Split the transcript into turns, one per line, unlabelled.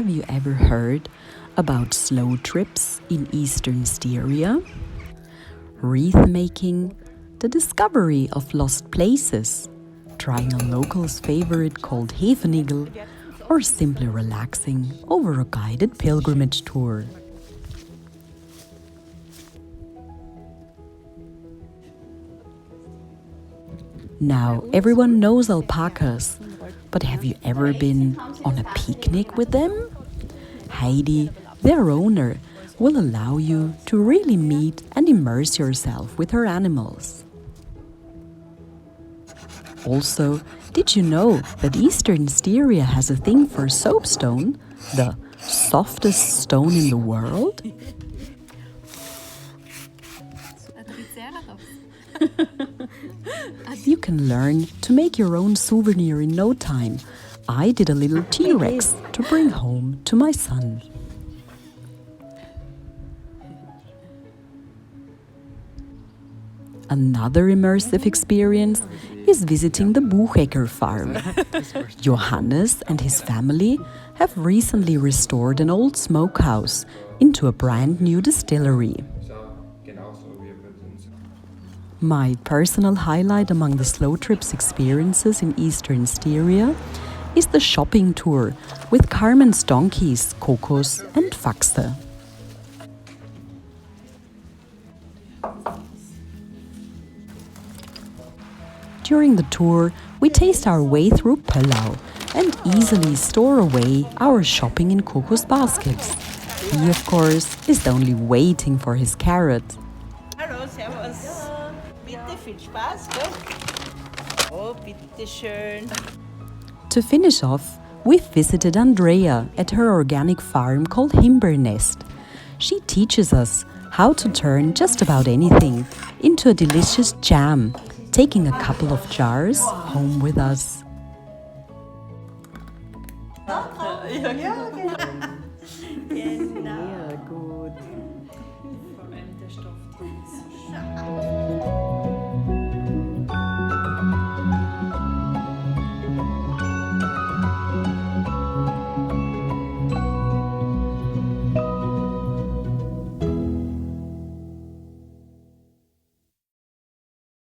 Have you ever heard about slow trips in Eastern Styria? Wreath making, the discovery of lost places, trying a local's favorite called Hefenigel, or simply relaxing over a guided pilgrimage tour. Now, everyone knows alpacas, but have you ever been on a picnic with them? Heidi, their owner, will allow you to really meet and immerse yourself with her animals. Also, did you know that Eastern Styria has a thing for soapstone, the softest stone in the world? You can learn to make your own souvenir in no time. I did a little T-Rex to bring home to my son. Another immersive experience is visiting the Buchecker farm. Johannes and his family have recently restored an old smokehouse into a brand new distillery. My personal highlight among the slow trips experiences in Eastern Styria is the shopping tour with Carmen's donkeys, Kokos and Faxe. During the tour, we taste our way through Pöllau and easily store away our shopping in Kokos baskets. He, of course, is only waiting for his carrot.
Hallo, servus. Bitte viel Spaß, gell? Oh, bitte schön.
To finish off, we visited Andrea at her organic farm called Himbernest. She teaches us how to turn just about anything into a delicious jam, taking a couple of jars home with us.
Ja,